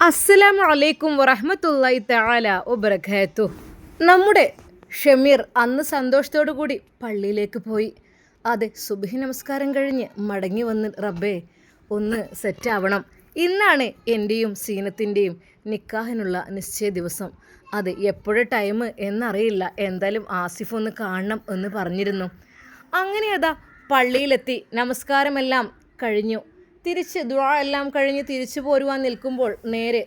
അസ്സലാമു അലൈക്കും വറഹ്മത്തുള്ളാഹി തആല വബറകാതുഹു. നമ്മുടെ ഷമീർ അന്ന് സന്തോഷത്തോടു കൂടി പള്ളിയിലേക്ക് പോയി. അതെ, സുബ്ഹി നമസ്കാരം കഴിഞ്ഞ് മടങ്ങി വന്ന് റബ്ബേ ഒന്ന് സെറ്റാവണം. ഇന്നാണ് എൻ്റെയും സീനത്തിൻ്റെയും നിക്കാഹിനുള്ള നിശ്ചയ ദിവസം. അത് എപ്പോഴും ടൈം എന്നറിയില്ല, എന്തായാലും ആസിഫ് ഒന്ന് കാണണം എന്ന് പറഞ്ഞിരുന്നു. അങ്ങനെ അതാ പള്ളിയിലെത്തി, നമസ്കാരമെല്ലാം കഴിഞ്ഞു. തിരിച്ച് ദുആ എല്ലാം കഴിഞ്ഞ് തിരിച്ചു പോരുവാൻ നിൽക്കുമ്പോൾ നേരെ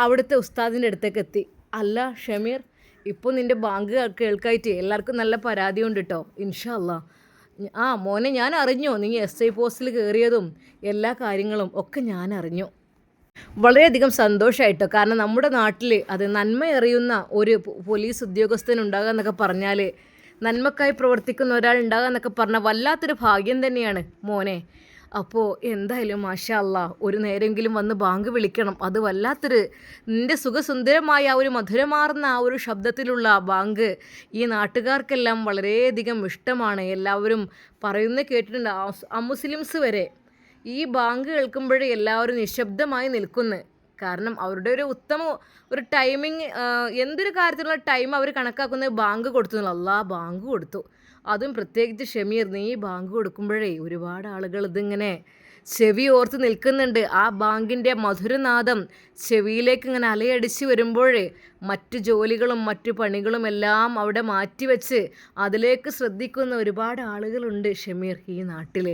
അവിടുത്തെ ഉസ്താദിൻ്റെ അടുത്തേക്ക് എത്തി. അല്ല ഷമീർ, ഇപ്പോൾ നിൻ്റെ ബാങ്ക് കേൾക്കായിട്ട് എല്ലാവർക്കും നല്ല പരാതി ഉണ്ട് കേട്ടോ. ഇൻഷാ അല്ലാ. ആ മോനെ, ഞാൻ അറിഞ്ഞു നീ SI പോസ്റ്റിൽ കയറിയതും എല്ലാ കാര്യങ്ങളും ഒക്കെ ഞാൻ അറിഞ്ഞു. വളരെയധികം സന്തോഷമായിട്ടോ. കാരണം നമ്മുടെ നാട്ടിൽ അത് നന്മ അറിയുന്ന ഒരു പോലീസ് ഉദ്യോഗസ്ഥൻ ഉണ്ടാകുക എന്നൊക്കെ പറഞ്ഞാൽ, നന്മക്കായി പ്രവർത്തിക്കുന്ന ഒരാൾ ഉണ്ടാകുക എന്നൊക്കെ പറഞ്ഞാൽ വല്ലാത്തൊരു ഭാഗ്യം തന്നെയാണ് മോനെ. അപ്പോൾ എന്തായാലും മാഷാ അല്ലാ, ഒരു നേരെങ്കിലും വന്ന് ബാങ്ക് വിളിക്കണം. അത് വല്ലാത്തൊരു നിൻ്റെ സുഖസുന്ദരമായ ആ ഒരു മധുരമാർന്ന ആ ഒരു ശബ്ദത്തിലുള്ള ബാങ്ക് ഈ നാട്ടുകാർക്കെല്ലാം വളരെയധികം ഇഷ്ടമാണ്. എല്ലാവരും പറയുന്നത് കേട്ടിട്ടുണ്ട്. അമുസ്ലിംസ് വരെ ഈ ബാങ്ക് കേൾക്കുമ്പോഴേ എല്ലാവരും നിശബ്ദമായി നിൽക്കുന്നു. കാരണം അവരുടെ ഒരു ഉത്തമ ഒരു ടൈമിങ്, എന്തൊരു കാര്യത്തിലുള്ള ടൈം അവർ കണക്കാക്കുന്നത് ബാങ്ക് കൊടുത്തു. അല്ലാ, ബാങ്ക് കൊടുത്തു. അതും പ്രത്യേകിച്ച് ഷമീർ, നീ ബാങ്ക് കൊടുക്കുമ്പോഴേ ഒരുപാട് ആളുകൾ ഇതിങ്ങനെ ചെവി ഓർത്ത് നിൽക്കുന്നുണ്ട്. ആ ബാങ്കിൻ്റെ മധുരനാദം ചെവിയിലേക്ക് ഇങ്ങനെ അലയടിച്ച് വരുമ്പോഴേ മറ്റു ജോലികളും മറ്റു പണികളും എല്ലാം അവിടെ മാറ്റിവെച്ച് അതിലേക്ക് ശ്രദ്ധിക്കുന്ന ഒരുപാട് ആളുകളുണ്ട് ഷമീർ ഈ നാട്ടിൽ.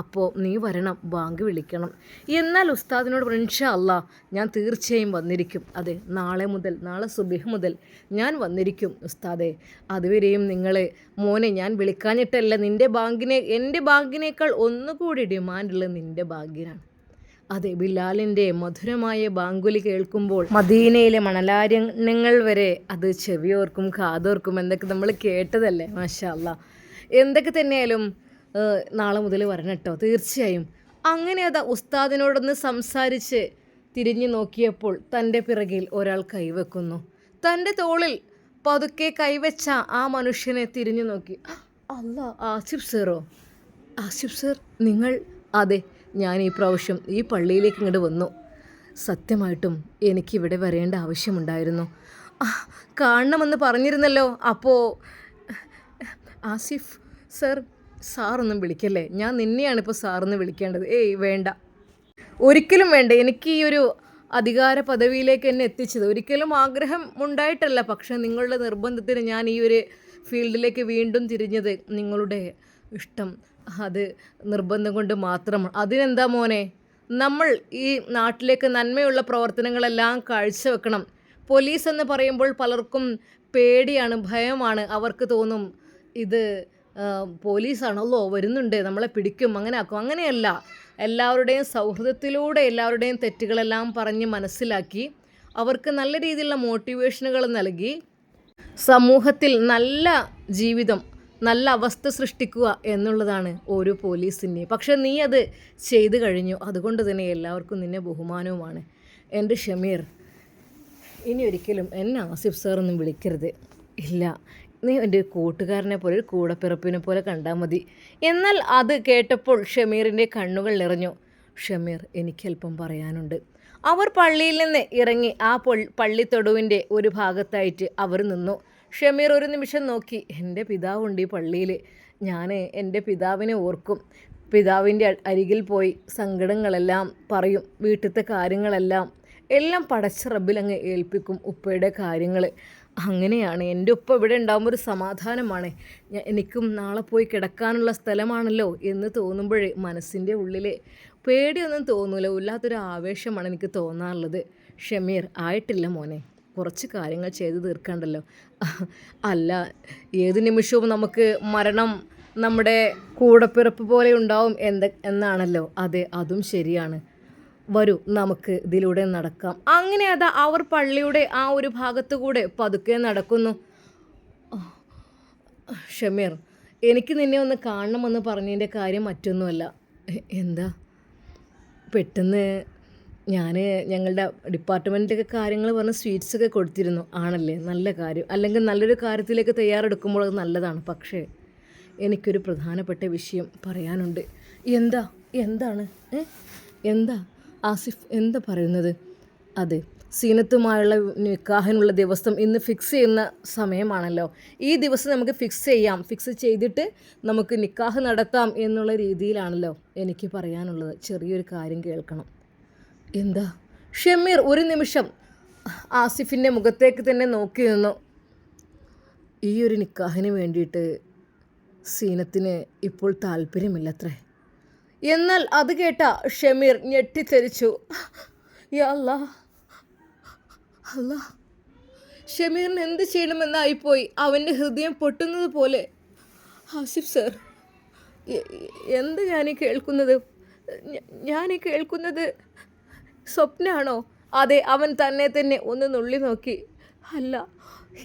അപ്പോൾ നീ വരണം, ബാങ്ക് വിളിക്കണം. എന്നാൽ ഉസ്താദിനോട് ഇൻഷാ അല്ലാ ഞാൻ തീർച്ചയായും വന്നിരിക്കും. അതെ, നാളെ സുബഹ് മുതൽ ഞാൻ വന്നിരിക്കും ഉസ്താദെ. അതുവരെയും നിങ്ങൾ മോനെ ഞാൻ വിളിക്കാഞ്ഞിട്ടല്ല, എൻ്റെ ബാങ്കിനേക്കാൾ ഒന്നുകൂടി ഡിമാൻഡുള്ളത് നിൻ്റെ ബാങ്കിനാണ്. അതെ, ബിലാലിൻ്റെ മധുരമായ ബാങ്കുലി കേൾക്കുമ്പോൾ മദീനയിലെ മണലാരണ്യങ്ങൾ വരെ അത് ചെവിയോർക്കും കാതോർക്കും എന്നൊക്കെ നമ്മൾ കേട്ടതല്ലേ. മാഷാ അല്ലാ. എന്തൊക്കെ തന്നെയായാലും നാളെ മുതൽ വരണം കേട്ടോ, തീർച്ചയായും. അങ്ങനെ അതാ ഉസ്താദിനോടൊന്ന് സംസാരിച്ച് തിരിഞ്ഞു നോക്കിയപ്പോൾ തൻ്റെ പിറകിൽ ഒരാൾ കൈവെക്കുന്നു. തൻ്റെ തോളിൽ പതുക്കെ കൈവച്ച ആ മനുഷ്യനെ തിരിഞ്ഞു നോക്കി. അല്ല, ആസിഫ് സാറോ? ആസിഫ് സാർ, നിങ്ങൾ? അതെ, ഞാൻ ഈ പ്രാവശ്യം ഈ പള്ളിയിലേക്ക് ഇങ്ങോട്ട് വന്നു. സത്യമായിട്ടും എനിക്കിവിടെ വരേണ്ട ആവശ്യമുണ്ടായിരുന്നു. കാണണമെന്ന് പറഞ്ഞിരുന്നല്ലോ. അപ്പോൾ ആസിഫ് സാർ, സാറൊന്നും വിളിക്കല്ലേ. ഞാൻ നിന്നെയാണിപ്പോൾ സാറെന്ന് വിളിക്കേണ്ടത്. ഏയ് വേണ്ട, ഒരിക്കലും വേണ്ട. എനിക്ക് ഈ ഒരു അധികാര പദവിയിലേക്ക് എന്നെ എത്തിച്ചത് ഒരിക്കലും ആഗ്രഹം ഉണ്ടായിട്ടല്ല. പക്ഷേ നിങ്ങളുടെ നിർബന്ധത്തിന് ഞാൻ ഈ ഒരു ഫീൽഡിലേക്ക് വീണ്ടും തിരിഞ്ഞത് നിങ്ങളുടെ ഇഷ്ടം, അത് നിർബന്ധം കൊണ്ട് മാത്രമാണ്. അതിനെന്താ മോനെ, നമ്മൾ ഈ നാട്ടിലേക്ക് നന്മയുള്ള പ്രവർത്തനങ്ങളെല്ലാം കാഴ്ചവെക്കണം. പോലീസ് എന്ന് പറയുമ്പോൾ പലർക്കും പേടിയാണ്, ഭയമാണ്. അവർക്ക് തോന്നും ഇത് പോലീസാണല്ലോ, വരുന്നുണ്ട്, നമ്മളെ പിടിക്കും, അങ്ങനെ ആക്കും. അങ്ങനെയല്ല. എല്ലാവരുടെയും സൗഹൃദത്തിലൂടെ എല്ലാവരുടെയും തെറ്റുകളെല്ലാം പറഞ്ഞ് മനസ്സിലാക്കി അവർക്ക് നല്ല രീതിയിലുള്ള മോട്ടിവേഷനുകൾ നൽകി സമൂഹത്തിൽ നല്ല ജീവിതം, നല്ല അവസ്ഥ സൃഷ്ടിക്കുക എന്നുള്ളതാണ് ഓരോ പോലീസിൻ്റെയും. പക്ഷേ നീ അത് ചെയ്തു കഴിഞ്ഞു. അതുകൊണ്ട് തന്നെ എല്ലാവർക്കും നിന്നെ ബഹുമാനവുമാണ്. എൻ്റെ ഷമീർ, ഇനി ഒരിക്കലും എന്നെ ആസിഫ് സാറൊന്നും വിളിക്കരുത്. ഇല്ല, നീ എൻ്റെ കൂട്ടുകാരനെ പോലെ, ഒരു കൂടപ്പിറപ്പിനെ പോലെ കണ്ടാൽ മതി. എന്നാൽ അത് കേട്ടപ്പോൾ ഷമീറിൻ്റെ കണ്ണുകൾ നിറഞ്ഞു. ഷമീർ, എനിക്കല്പം പറയാനുണ്ട്. അവർ പള്ളിയിൽ നിന്ന് ഇറങ്ങി ആ പള്ളിത്തൊടുവിൻ്റെ ഒരു ഭാഗത്തായിട്ട് അവർ നിന്നു. ഷമീർ ഒരു നിമിഷം നോക്കി. എൻ്റെ പിതാവുണ്ട് ഈ പള്ളിയിൽ. ഞാൻ എൻ്റെ പിതാവിനെ ഓർക്കും. പിതാവിൻ്റെ അരികിൽ പോയി സങ്കടങ്ങളെല്ലാം പറയും, വീട്ടിലത്തെ കാര്യങ്ങളെല്ലാം പടച്ച റബ്ബിൽ അങ്ങ് ഏൽപ്പിക്കും. ഉപ്പയുടെ കാര്യങ്ങൾ അങ്ങനെയാണ്. എൻ്റെ ഉപ്പ ഇവിടെ ഉണ്ടാകുമ്പോൾ ഒരു സമാധാനമാണ്. എനിക്കും നാളെ പോയി കിടക്കാനുള്ള സ്ഥലമാണല്ലോ എന്ന് തോന്നുമ്പോഴേ മനസ്സിൻ്റെ ഉള്ളിൽ പേടിയൊന്നും തോന്നില്ല, വല്ലാത്തൊരു ആവേശമാണ് എനിക്ക് തോന്നാറുള്ളത്. ഷമീർ, ആയിട്ടില്ല മോനെ, കുറച്ച് കാര്യങ്ങൾ ചെയ്തു തീർക്കാണ്ടല്ലോ. അല്ല, ഏത് നിമിഷവും നമുക്ക് മരണം നമ്മുടെ കൂടപ്പിറപ്പ് പോലെ ഉണ്ടാവും എന്നാണല്ലോ. അതെ, അതും ശരിയാണ്. വരൂ, നമുക്ക് ഇതിലൂടെ നടക്കാം. അങ്ങനെ അതാ അവർ പള്ളിയുടെ ആ ഒരു ഭാഗത്തു കൂടെ പതുക്കെ നടക്കുന്നു. ഷമീർ, എനിക്ക് നിന്നെ ഒന്ന് കാണണമെന്ന് പറഞ്ഞതിൻ്റെ കാര്യം മറ്റൊന്നുമല്ല. എന്താ? പെട്ടെന്ന് ഞാൻ ഞങ്ങളുടെ ഡിപ്പാർട്ട്മെൻറ്റൊക്കെ കാര്യങ്ങൾ പറഞ്ഞ് സ്വീറ്റ്സൊക്കെ കൊടുത്തിരുന്നു. ആണല്ലേ, നല്ല കാര്യം. അല്ലെങ്കിൽ നല്ലൊരു കാര്യത്തിലേക്ക് തയ്യാറെടുക്കുമ്പോൾ അത് നല്ലതാണ്. പക്ഷേ എനിക്കൊരു പ്രധാനപ്പെട്ട വിഷയം പറയാനുണ്ട്. എന്താണ്? എന്താ ആസിഫ്, എന്താ പറയുന്നത്? അതെ, സീനത്തുമായുള്ള നിക്കാഹിനുള്ള ദിവസം ഇന്ന് ഫിക്സ് ചെയ്യുന്ന സമയമാണല്ലോ. ഈ ദിവസം നമുക്ക് ഫിക്സ് ചെയ്യാം, ഫിക്സ് ചെയ്തിട്ട് നമുക്ക് നിക്കാഹ് നടത്താം എന്നുള്ള രീതിയിലാണല്ലോ എനിക്ക് പറയാനുള്ളത്. ചെറിയൊരു കാര്യം കേൾക്കണം. എന്താ? ഷമീർ ഒരു നിമിഷം ആസിഫിൻ്റെ മുഖത്തേക്ക് തന്നെ നോക്കി നിന്നു. ഈ ഒരു നിക്കാഹിന് വേണ്ടിയിട്ട് സീനത്തിന് ഇപ്പോൾ താല്പര്യമില്ലത്രേ. എന്നാൽ അത് കേട്ട ഷമീർ ഞെട്ടിത്തെറിച്ചു. യാ അല്ലാ, അല്ലാ, ഷമീറിന് എന്ത് ചെയ്യണമെന്നായിപ്പോയി. അവൻ്റെ ഹൃദയം പൊട്ടുന്നത് പോലെ. ആസിഫ് സർ, എന്ത് ഞാനീ കേൾക്കുന്നത് സ്വപ്നമാണോ? അതെ, അവൻ തന്നെ ഒന്ന് നുള്ളി നോക്കി. അല്ല,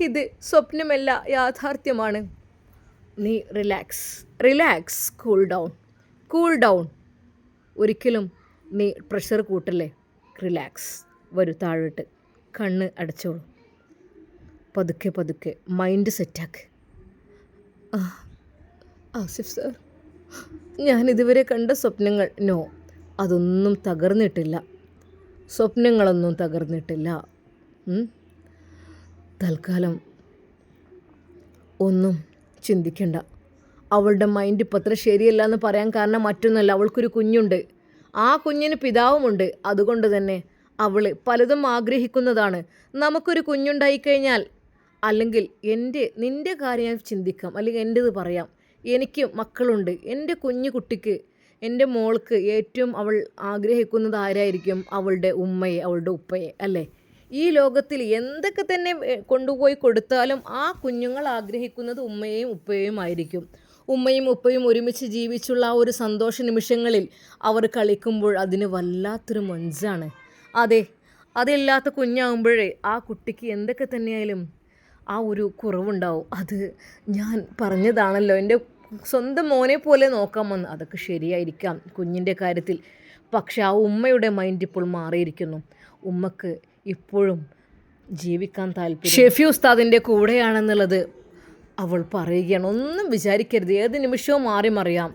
ഇത് സ്വപ്നമല്ല, യാഥാർത്ഥ്യമാണ്. നീ റിലാക്സ്, കൂൾ ഡൗൺ. ഒരിക്കലും നീ പ്രഷർ കൂട്ടല്ലേ. റിലാക്സ്. വരൂ താഴോട്ട്. കണ്ണ് അടച്ചോളൂ. പതുക്കെ മൈൻഡ് സെറ്റാക്ക്. ആസിഫ് സാർ, ഞാനിതുവരെ കണ്ട സ്വപ്നങ്ങൾ അതൊന്നും തകർന്നിട്ടില്ല. സ്വപ്നങ്ങളൊന്നും തകർന്നിട്ടില്ല. തൽക്കാലം ഒന്നും ചിന്തിക്കണ്ട. അവളുടെ മൈൻഡ് ഇപ്പം അത്ര ശരിയല്ല എന്ന് പറയാൻ കാരണം മറ്റൊന്നുമല്ല, അവൾക്കൊരു കുഞ്ഞുണ്ട്. ആ കുഞ്ഞിന് പിതാവുമുണ്ട്. അതുകൊണ്ട് തന്നെ അവൾ പലതും ആഗ്രഹിക്കുന്നതാണ്. നമുക്കൊരു കുഞ്ഞുണ്ടായിക്കഴിഞ്ഞാൽ, അല്ലെങ്കിൽ നിൻ്റെ കാര്യം ചിന്തിക്കാം, അല്ലെങ്കിൽ എൻ്റേത് പറയാം. എനിക്ക് മക്കളുണ്ട്. എൻ്റെ കുട്ടിക്ക്, എൻ്റെ മോൾക്ക് ഏറ്റവും അവൾ ആഗ്രഹിക്കുന്നത് ആരായിരിക്കും? അവളുടെ ഉമ്മയെ, അവളുടെ ഉപ്പയെ അല്ലേ? ഈ ലോകത്തിൽ എന്തൊക്കെ തന്നെ കൊണ്ടുപോയി കൊടുത്താലും ആ കുഞ്ഞുങ്ങൾ ആഗ്രഹിക്കുന്നത് ഉമ്മയെയും ഉപ്പയെയും ആയിരിക്കും. ഉമ്മയും ഉപ്പയും ഒരുമിച്ച് ജീവിച്ചുള്ള ആ ഒരു സന്തോഷ നിമിഷങ്ങളിൽ അവർ കളിക്കുമ്പോൾ അതിന് വല്ലാത്തൊരു മൊഞ്ചാണ്. അതില്ലാത്ത കുഞ്ഞാകുമ്പോഴേ ആ കുട്ടിക്ക് എന്തൊക്കെ തന്നെയായാലും ആ ഒരു കുറവുണ്ടാവും. അത് ഞാൻ പറഞ്ഞതാണല്ലോ, എൻ്റെ സ്വന്തം മോനെ പോലെ നോക്കാമെന്ന്. അതൊക്കെ ശരിയായിരിക്കാം കുഞ്ഞിൻ്റെ കാര്യത്തിൽ. പക്ഷെ ആ ഉമ്മയുടെ മൈൻഡ് ഇപ്പോൾ മാറിയിരിക്കുന്നു. ഉമ്മക്ക് ഇപ്പോഴും ജീവിക്കാൻ താല്പര്യം ഷെഫി ഉസ്താദിൻ്റെ കൂടെയാണെന്നുള്ളത് അവൾ പറയുകയാണ്. ഒന്നും വിചാരിക്കരുത്, ഏത് നിമിഷവും മാറി മറിയാം.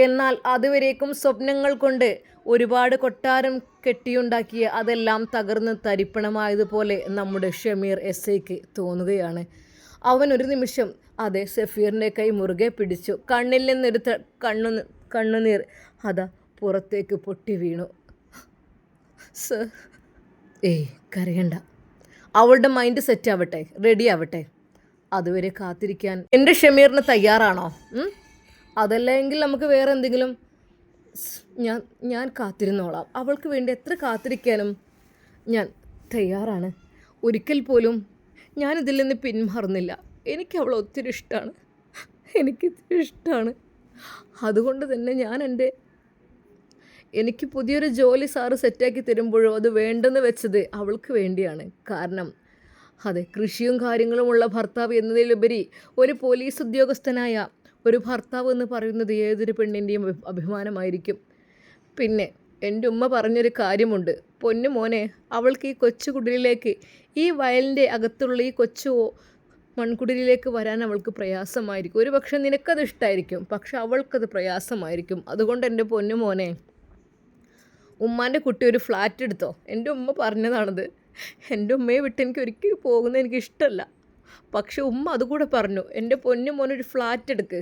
എന്നാൽ അതുവരേക്കും സ്വപ്നങ്ങൾ കൊണ്ട് ഒരുപാട് കൊട്ടാരം കെട്ടിയുണ്ടാക്കിയ അതെല്ലാം തകർന്ന് തരിപ്പണമായതുപോലെ നമ്മുടെ ഷമീർ എസ്ഐക്ക് തോന്നുകയാണ്. അവൻ ഒരു നിമിഷം സഫീറിൻ്റെ കൈ മുറുകെ പിടിച്ചു. കണ്ണിൽ നിന്നൊരു കണ്ണുനീർ പുറത്തേക്ക് പൊട്ടി വീണു. സർ, കരയണ്ട. അവളുടെ മൈൻഡ് സെറ്റ് ആവട്ടെ, റെഡി ആവട്ടെ. അതുവരെ കാത്തിരിക്കാൻ എൻ്റെ ഷമീറിന് തയ്യാറാണോ? അതല്ലെങ്കിൽ നമുക്ക് വേറെ എന്തെങ്കിലും. ഞാൻ കാത്തിരുന്നോളാം. അവൾക്ക് വേണ്ടി എത്ര കാത്തിരിക്കാനും ഞാൻ തയ്യാറാണ്. ഒരിക്കൽ പോലും ഞാനിതിൽ നിന്ന് പിന്മാറുന്നില്ല. എനിക്ക് അവളെ ഒത്തിരി ഇഷ്ടമാണ്. അതുകൊണ്ട് തന്നെ എനിക്ക് പുതിയൊരു ജോലി സാറ് സെറ്റാക്കി തരുമ്പോഴോ അത് വേണ്ടെന്ന് വെച്ചത് അവൾക്ക് വേണ്ടിയാണ്. കാരണം കൃഷിയും കാര്യങ്ങളുമുള്ള ഭർത്താവ് എന്നതിലുപരി ഒരു പോലീസ് ഉദ്യോഗസ്ഥനായ ഒരു ഭർത്താവ് എന്ന് പറയുന്നത് ഏതൊരു പെണ്ണിൻ്റെയും അഭിമാനമായിരിക്കും. പിന്നെ എൻ്റെ ഉമ്മ പറഞ്ഞൊരു കാര്യമുണ്ട്, പൊന്നു മോനെ, അവൾക്ക് ഈ കൊച്ചുകുടിലേക്ക്, ഈ വയലിൻ്റെ അകത്തുള്ള ഈ കൊച്ചു മൺകുടിലേക്ക് വരാൻ അവൾക്ക് പ്രയാസമായിരിക്കും. ഒരു പക്ഷേ നിനക്കത് ഇഷ്ടമായിരിക്കും, പക്ഷെ അവൾക്കത് പ്രയാസമായിരിക്കും. അതുകൊണ്ട് എൻ്റെ പൊന്നു മോനെ, ഉമ്മാൻ്റെ കുട്ടി ഒരു ഫ്ലാറ്റ് എടുത്തോ. എൻ്റെ ഉമ്മ പറഞ്ഞതാണത്. എൻ്റെ ഉമ്മയെ വിട്ട് എനിക്ക് ഒരിക്കലും പോകുന്നത് എനിക്കിഷ്ടമല്ല. പക്ഷെ ഉമ്മ അതുകൂടെ പറഞ്ഞു, എൻ്റെ പൊന്നു മോനൊരു ഫ്ലാറ്റ് എടുക്ക്.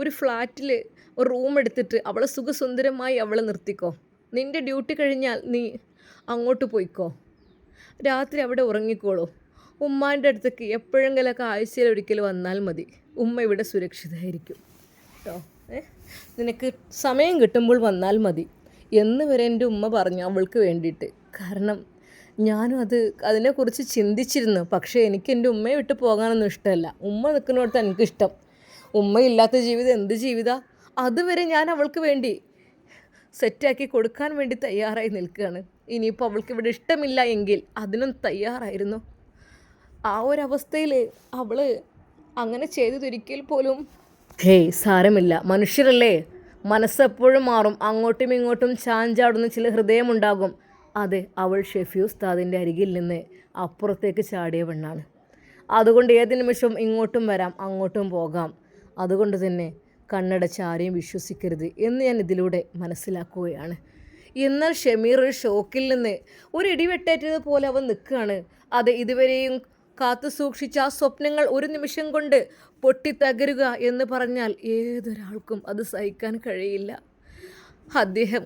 ഒരു ഫ്ലാറ്റിൽ ഒരു റൂം എടുത്തിട്ട് അവളെ സുഖസുന്ദരമായി അവളെ നിർത്തിക്കോ. നിൻ്റെ ഡ്യൂട്ടി കഴിഞ്ഞാൽ നീ അങ്ങോട്ട് പോയിക്കോ. രാത്രി അവിടെ ഉറങ്ങിക്കോളൂ. ഉമ്മാൻ്റെ അടുത്തേക്ക് എപ്പോഴെങ്കിലൊക്കെ ആഴ്ചയിൽ ഒരിക്കൽ വന്നാൽ മതി. ഉമ്മ ഇവിടെ സുരക്ഷിതമായിരിക്കും കേട്ടോ. നിനക്ക് സമയം കിട്ടുമ്പോൾ വന്നാൽ മതി എന്ന് വരെ എൻ്റെ ഉമ്മ പറഞ്ഞു അവൾക്ക് വേണ്ടിയിട്ട്. കാരണം ഞാനും അതിനെക്കുറിച്ച് ചിന്തിച്ചിരുന്നു. പക്ഷേ എനിക്ക് എൻ്റെ ഉമ്മയെ വിട്ട് പോകാനൊന്നും ഇഷ്ടമല്ല. ഉമ്മ നിൽക്കുന്നിടത്ത് എനിക്കിഷ്ടം. ഉമ്മയില്ലാത്ത ജീവിതം എന്ത് ജീവിതമാണ്? അതുവരെ ഞാൻ അവൾക്ക് വേണ്ടി സെറ്റാക്കി കൊടുക്കാൻ വേണ്ടി തയ്യാറായി നിൽക്കുകയാണ്. ഇനിയിപ്പോൾ അവൾക്ക് ഇവിടെ ഇഷ്ടമില്ല എങ്കിൽ അതിനും തയ്യാറായിരുന്നു. ആ ഒരവസ്ഥയിൽ അവൾ അങ്ങനെ ചെയ്തതൊരിക്കൽ പോലും സാരമില്ല, മനുഷ്യരല്ലേ, മനസ്സെപ്പോഴും മാറും. അങ്ങോട്ടും ഇങ്ങോട്ടും ചാഞ്ചാടുന്ന ചില ഹൃദയമുണ്ടാകും. അവൾ ഷെഫി ഉസ്താദിൻ്റെ അരികിൽ നിന്ന് അപ്പുറത്തേക്ക് ചാടിയ പെണ്ണാണ്. അതുകൊണ്ട് ഏത് നിമിഷവും ഇങ്ങോട്ടും വരാം, അങ്ങോട്ടും പോകാം. അതുകൊണ്ട് തന്നെ കണ്ണടച്ച് ആരെയും വിശ്വസിക്കരുത് എന്ന് ഞാൻ ഇതിലൂടെ മനസ്സിലാക്കുകയാണ്. എന്നാൽ ഷമീർ ഒരു ഷോക്കിൽ നിന്ന് ഒരു ഇടിവെട്ടേറ്റതുപോലെ അവൻ നിൽക്കുകയാണ്. അത് ഇതുവരെയും കാത്തു സൂക്ഷിച്ച ആ സ്വപ്നങ്ങൾ ഒരു നിമിഷം കൊണ്ട് പൊട്ടിത്തകരുക എന്ന് പറഞ്ഞാൽ ഏതൊരാൾക്കും അത് സഹിക്കാൻ കഴിയില്ല. അദ്ദേഹം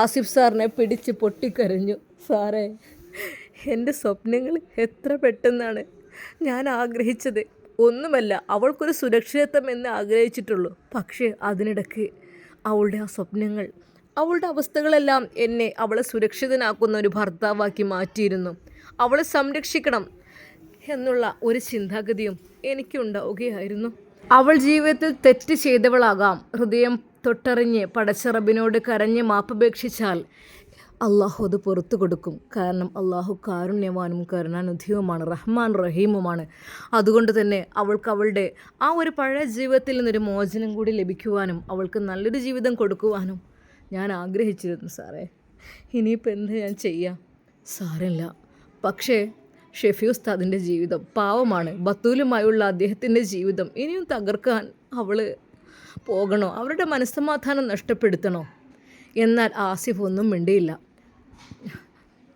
ആസിഫ് സാറിനെ പിടിച്ച് പൊട്ടിക്കരഞ്ഞു. സാറേ, എൻ്റെ സ്വപ്നങ്ങൾ എത്ര പെട്ടെന്നാണ് ഞാൻ ആഗ്രഹിച്ചത്. ഒന്നുമല്ല, അവൾക്കൊരു സുരക്ഷിതത്വം എന്ന് ആഗ്രഹിച്ചിട്ടുള്ളൂ. പക്ഷേ അതിനിടയ്ക്ക് അവളുടെ ആ സ്വപ്നങ്ങൾ, അവളുടെ അവസ്ഥകളെല്ലാം എന്നെ അവളെ സുരക്ഷിതനാക്കുന്ന ഒരു ഭർത്താവാക്കി മാറ്റിയിരുന്നു. അവളെ സംരക്ഷിക്കണം എന്നുള്ള ഒരു ചിന്താഗതിയും എനിക്കുണ്ടാവുകയായിരുന്നു. അവൾ ജീവിതത്തിൽ തെറ്റ് ചെയ്തവളാകാം. ഹൃദയം തൊട്ടറിഞ്ഞ് പടച്ച റബ്ബിനോട് കരഞ്ഞ് മാപ്പപേക്ഷിച്ചാൽ അള്ളാഹു അത് പുറത്തു കൊടുക്കും. കാരണം അള്ളാഹു കാരുണ്യവാനും കരുണാനിധിയുമാണ്, റഹ്മാൻ റഹീമുമാണ്. അതുകൊണ്ട് തന്നെ അവൾക്ക് അവളുടെ ആ ഒരു പഴയ ജീവിതത്തിൽ നിന്നൊരു മോചനം കൂടി ലഭിക്കുവാനും അവൾക്ക് നല്ലൊരു ജീവിതം കൊടുക്കുവാനും ഞാൻ ആഗ്രഹിച്ചിരുന്നു സാറേ. ഇനിയിപ്പോൾ എന്ത് ഞാൻ ചെയ്യാം? സാരമില്ല. പക്ഷേ ഷെഫി ഉസ്താദിൻ്റെ ജീവിതം പാവമാണ്. ബത്തൂലുമായുള്ള അദ്ദേഹത്തിൻ്റെ ജീവിതം ഇനിയും തകർക്കാൻ അവൾ പോകണോ? അവരുടെ മനസ്സമാധാനം നഷ്ടപ്പെടുത്തണോ? എന്നാൽ ആസിഫ് ഒന്നും മിണ്ടിയില്ല.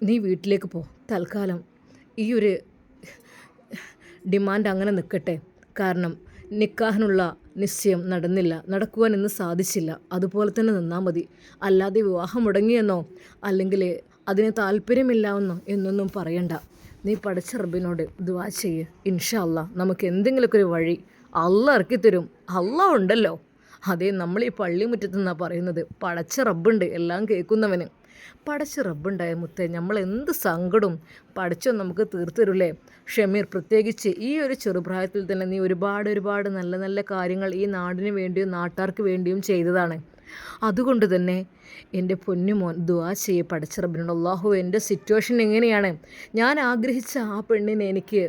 നീ വീട്ടിലേക്ക് പോ, തൽക്കാലം ഈ ഒരു ഡിമാൻഡ് അങ്ങനെ നിൽക്കട്ടെ. കാരണം നിക്കാഹിനുള്ള നിശ്ചയം നടക്കുവാൻ ഇന്ന് സാധിച്ചില്ല. അതുപോലെ തന്നെ നിന്നാൽ മതി. അല്ലാതെ വിവാഹം മുടങ്ങിയെന്നോ അല്ലെങ്കിൽ അതിന് താല്പര്യമില്ലാവെന്നോ എന്നൊന്നും പറയണ്ട. നീ പടച്ച റബ്ബിനോട് ദുആ ചെയ്യ്. ഇൻഷാ അല്ലാ നമുക്ക് എന്തെങ്കിലുമൊക്കെ ഒരു വഴി അള്ളാഹ് ഇറക്കി തരും. അള്ളാഹ് ഉണ്ടല്ലോ. അതേ, നമ്മൾ ഈ പള്ളി മുറ്റത്ത് നിന്നാണ് പറയുന്നത്. പടച്ച റബ്ബുണ്ട്, എല്ലാം കേൾക്കുന്നവന്. പടച്ച റബ്ബുണ്ടായ മുത്തേ, നമ്മൾ എന്ത് സങ്കടവും പടച്ചോ നമുക്ക് തീർത്തരൂലേ. ഷമീർ, പ്രത്യേകിച്ച് ഈ ഒരു ചെറുപ്രായത്തിൽ തന്നെ നീ ഒരുപാട് നല്ല നല്ല കാര്യങ്ങൾ ഈ നാടിന് വേണ്ടിയും നാട്ടാർക്ക് വേണ്ടിയും ചെയ്തതാണ്. അതുകൊണ്ട് തന്നെ എൻ്റെ പൊന്നുമോൻ ദുആ ചെയ്യ് പടച്ച റബ്ബിനോട്. അല്ലാഹു, എൻ്റെ സിറ്റുവേഷൻ എങ്ങനെയാണ്, ഞാൻ ആഗ്രഹിച്ച ആ പെണ്ണിനെ എനിക്ക്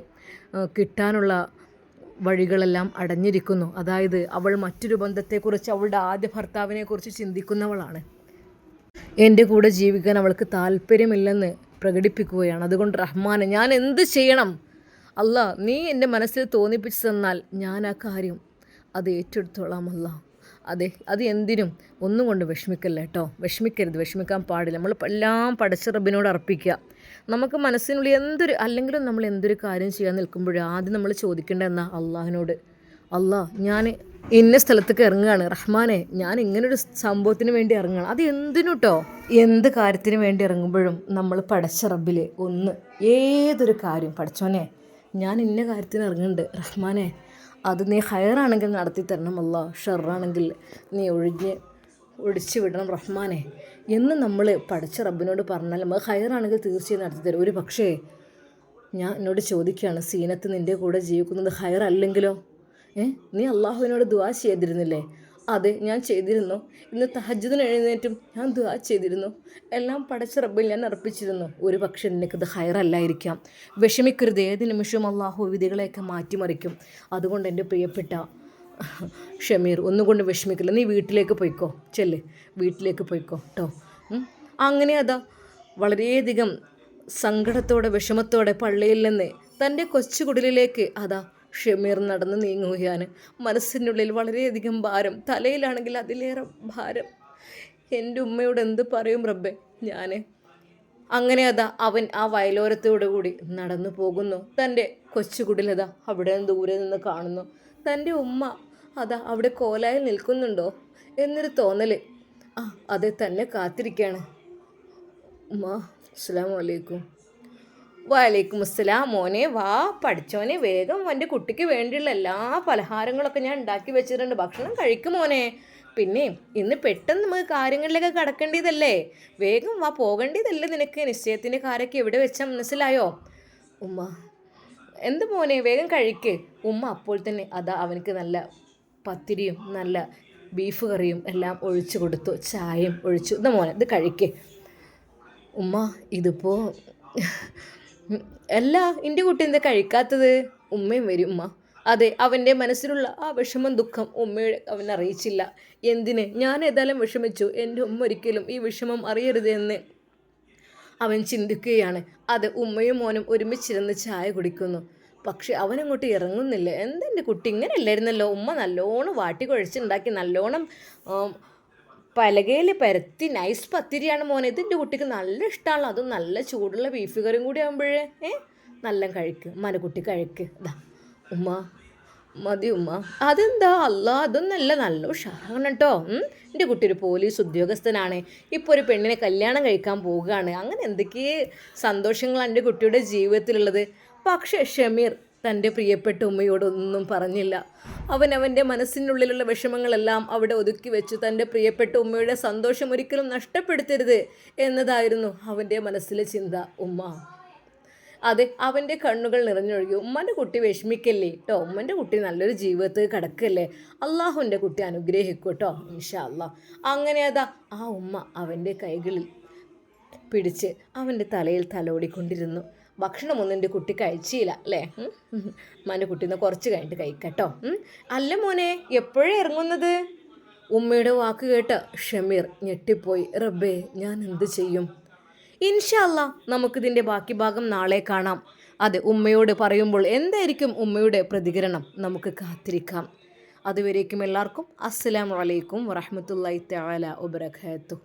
കിട്ടാനുള്ള വഴികളെല്ലാം അടഞ്ഞിരിക്കുന്നു. അതായത് അവൾ മറ്റൊരു ബന്ധത്തെക്കുറിച്ച്, അവളുടെ ആദ്യ ഭർത്താവിനെക്കുറിച്ച് ചിന്തിക്കുന്നവളാണ്. എൻ്റെ കൂടെ ജീവിക്കാൻ അവൾക്ക് താല്പര്യമില്ലെന്ന് പ്രകടിപ്പിക്കുകയാണ്. അതുകൊണ്ട് റഹ്മാനെ, ഞാൻ എന്ത് ചെയ്യണം? അല്ലാ, നീ എൻ്റെ മനസ്സിൽ തോന്നിപ്പിച്ചു തന്നാൽ ഞാൻ ആ കാര്യം അത് ഏറ്റെടുത്തോളാം. അല്ലാ, അതെ, അത് എന്തിനും ഒന്നും കൊണ്ട് വിഷമിക്കല്ല കേട്ടോ. വിഷമിക്കരുത്, വിഷമിക്കാൻ പാടില്ല. നമ്മൾ എല്ലാം പടച്ച റബ്ബിനോട് അർപ്പിക്കുക. നമുക്ക് മനസ്സിനുള്ളിൽ അല്ലെങ്കിലും നമ്മൾ എന്തൊരു കാര്യം ചെയ്യാൻ നിൽക്കുമ്പോഴും ആദ്യം നമ്മൾ ചോദിക്കേണ്ടത് എന്നാ അള്ളാഹിനോട്. അല്ലാ, ഞാൻ ഇന്ന സ്ഥലത്തേക്ക് ഇറങ്ങുകയാണ്. റഹ്മാനെ, ഞാൻ ഇങ്ങനൊരു സംഭവത്തിന് വേണ്ടി ഇറങ്ങുകയാണ്. അത് എന്തിനു കേട്ടോ. എന്ത് കാര്യത്തിന് വേണ്ടി ഇറങ്ങുമ്പോഴും നമ്മൾ പടച്ച റബ്ബിൽ ഏതൊരു കാര്യം, പടച്ചോനെ ഞാൻ ഇന്ന കാര്യത്തിന് ഇറങ്ങുന്നുണ്ട് റഹ്മാനെ, അത് നീ ഹയറാണെങ്കിൽ നടത്തി തരണം. അല്ലാ, ഷെറാണെങ്കിൽ നീ ഒഴിച്ചു വിടണം റഹ്മാനെ എന്ന് നമ്മൾ പടച്ച റബ്ബിനോട് പറഞ്ഞാൽ നമ്മൾ ഹയറാണെങ്കിൽ തീർച്ചയായും നടത്തി തരും. ഒരു പക്ഷേ ഞാൻ എന്നോട് ചോദിക്കുകയാണ്, സീനത്ത് നിൻ്റെ കൂടെ ജീവിക്കുന്നത് ഹയർ അല്ലെങ്കിലോ? നീ അള്ളാഹുവിനോട് ദുആ ചെയ്തിരുന്നില്ലേ? അതെ, ഞാൻ ചെയ്തിരുന്നു. ഇന്ന് തഹജ്ജുദിന് എഴുന്നേറ്റും ഞാൻ ദുആ ചെയ്തിരുന്നു. എല്ലാം പടച്ച റബ്ബിൽ ഞാൻ അർപ്പിച്ചിരുന്നു. ഒരു പക്ഷേ നിനക്കത് ഹയറല്ലായിരിക്കാം. വിഷമിക്കരുത്, ഏത് നിമിഷവും അള്ളാഹു വിധികളെയൊക്കെ മാറ്റിമറിക്കും. അതുകൊണ്ട് എൻ്റെ പ്രിയപ്പെട്ട ഷമീർ, ഒന്നുകൊണ്ട് വിഷമിക്കില്ല. നീ വീട്ടിലേക്ക് പോയിക്കോ, ചെല്ല്, വീട്ടിലേക്ക് പോയിക്കോ കേട്ടോ. അങ്ങനെ അതാ വളരെയധികം സങ്കടത്തോടെ വിഷമത്തോടെ പള്ളിയിൽ നിന്ന് തൻ്റെ കൊച്ചുകുടിലേക്ക് അതാ ഷമീർ നടന്ന് നീങ്ങുകയാണ്. മനസ്സിനുള്ളിൽ വളരെയധികം ഭാരം, തലയിലാണെങ്കിൽ അതിലേറെ ഭാരം. എൻ്റെ ഉമ്മയോട് എന്ത് പറയും റബ്ബേ ഞാൻ? അങ്ങനെ അതാ അവൻ ആ വയലോരത്തോടു കൂടി നടന്നു പോകുന്നു. തൻ്റെ കൊച്ചുകുടിലതാ അവിടെ ദൂരെ നിന്ന് കാണുന്നു. തൻ്റെ ഉമ്മ അതാ അവിടെ കോലായിൽ നിൽക്കുന്നുണ്ടോ എന്നൊരു തോന്നൽ. അതെ, തന്നെ കാത്തിരിക്കുകയാണ്. ഉമ്മ, അസ്സലാമു അലൈക്കും. വലൈക്കും അസ്സലാം. മോനെ വാ, പഠിച്ചോനെ, വേഗം എൻ്റെ കുട്ടിക്ക് വേണ്ടിയുള്ള എല്ലാ പലഹാരങ്ങളൊക്കെ ഞാൻ ഉണ്ടാക്കി വെച്ചിട്ടുണ്ട്. ഭക്ഷണം കഴിക്കും മോനെ. പിന്നെ ഇന്ന് പെട്ടെന്ന് നമുക്ക് കാര്യങ്ങളിലേക്ക് കടക്കേണ്ടതല്ലേ, വേഗം വാ, പോകേണ്ടതല്ലേ നിനക്ക്. നിശ്ചയത്തിൻ്റെ കാര്യമൊക്കെ എവിടെ വെച്ചാൽ മനസ്സിലായോ? ഉമ്മ, എന്ത് മോനെ, വേഗം കഴിക്ക്. ഉമ്മ അപ്പോൾ തന്നെ അതാ അവനക്ക് നല്ല പത്തിരിയും നല്ല ബീഫ് കറിയും എല്ലാം ഒഴിച്ചു കൊടുത്തു, ചായയും ഒഴിച്ചു. ഇതാ മോനെ, ഇത് കഴിക്ക്. ഉമ്മ, ഇതിപ്പോൾ അല്ല, എൻ്റെ കുട്ടി എന്താ കഴിക്കാത്തത്? ഉമ്മയും വരും ഉമ്മ. അതെ, അവൻ്റെ മനസ്സിലുള്ള ആ വിഷമം ദുഃഖം ഉമ്മയുടെ അവൻ അറിയിച്ചില്ല. എന്തിന്? ഞാൻ ഏതായാലും വിഷമിച്ചു, എൻ്റെ ഉമ്മ ഒരിക്കലും ഈ വിഷമം അറിയരുതെന്ന് അവൻ ചിന്തിക്കുകയാണ്. അത് ഉമ്മയും മോനും ഒരുമിച്ചിരുന്ന് ചായ കുടിക്കുന്നു. പക്ഷെ അവനങ്ങോട്ട് ഇറങ്ങുന്നില്ല. എന്തെൻ്റെ കുട്ടി ഇങ്ങനെ അല്ലായിരുന്നല്ലോ, ഉമ്മ നല്ലോണം വാട്ടി കുഴച്ചുണ്ടാക്കി നല്ലോണം പലകയിൽ പരത്തി നൈസ് പത്തിരിയാണ് മോനെ, ഇതിൻ്റെ കുട്ടിക്ക് നല്ല ഇഷ്ടമാണല്ലോ, അതും നല്ല ചൂടുള്ള ബീഫ് കറിയും കൂടി ആകുമ്പോഴേ നല്ല കഴിക്ക് ഉമ്മാൻ്റെ കുട്ടി കഴിക്ക്. ഇതാ ഉമ്മ മതി ഉമ്മ. അതെന്താ അല്ല, അതൊന്നല്ല, നല്ല ഉഷാറാണ് കേട്ടോ. എൻ്റെ കുട്ടി ഒരു പോലീസ് ഉദ്യോഗസ്ഥനാണ്, ഇപ്പോൾ ഒരു പെണ്ണിനെ കല്യാണം കഴിക്കാൻ പോവുകയാണ്. അങ്ങനെ എന്തൊക്കെ സന്തോഷങ്ങളാണ് എൻ്റെ കുട്ടിയുടെ ജീവിതത്തിലുള്ളത്. പക്ഷേ ഷമീർ തൻ്റെ പ്രിയപ്പെട്ട ഉമ്മയോടൊന്നും പറഞ്ഞില്ല. അവൻ്റെ മനസ്സിനുള്ളിലുള്ള വിഷമങ്ങളെല്ലാം അവിടെ ഒതുക്കി വെച്ച് തൻ്റെ പ്രിയപ്പെട്ട ഉമ്മയുടെ സന്തോഷം ഒരിക്കലും നഷ്ടപ്പെടുത്തരുത് എന്നതായിരുന്നു അവൻ്റെ മനസ്സിലെ ചിന്ത. അതെ, അവൻ്റെ കണ്ണുകൾ നിറഞ്ഞൊഴുകി. ഉമ്മൻ്റെ കുട്ടി വിഷമിക്കല്ലേ കേട്ടോ, ഉമ്മൻ്റെ കുട്ടി നല്ലൊരു ജീവിതത്തിൽ കിടക്കല്ലേ, അള്ളാഹുവിൻ്റെ കുട്ടി അനുഗ്രഹിക്കും കേട്ടോ, ഇൻഷാ അള്ളാഹ്. അങ്ങനെ അതാ ആ ഉമ്മ അവൻ്റെ കൈകളിൽ പിടിച്ച് അവൻ്റെ തലയിൽ തലോടിക്കൊണ്ടിരുന്നു. ഭക്ഷണമൊന്നും എൻ്റെ കുട്ടി കഴിച്ചില്ല അല്ലേ, ഉമ്മാൻ്റെ കുട്ടീന്ന് കുറച്ച് കഴിഞ്ഞിട്ട് കഴിക്കട്ടോ. അല്ല മോനെ, എപ്പോഴേ ഇറങ്ങുന്നത്? ഉമ്മയുടെ വാക്ക് കേട്ട് ഷമീർ ഞെട്ടിപ്പോയി. റബ്ബേ, ഞാൻ എന്ത് ചെയ്യും? ഇൻഷാ അല്ലാ നമുക്കിതിൻ്റെ ബാക്കി ഭാഗം നാളെ കാണാം. അതെ, ഉമ്മയോട് പറയുമ്പോൾ എന്തായിരിക്കും ഉമ്മയുടെ പ്രതികരണം, നമുക്ക് കാത്തിരിക്കാം. അതുവരേക്കും എല്ലാവർക്കും അസ്സലാമു അലൈക്കും വറഹ്മത്തുള്ളാഹി തആല വബറകാതുഹു.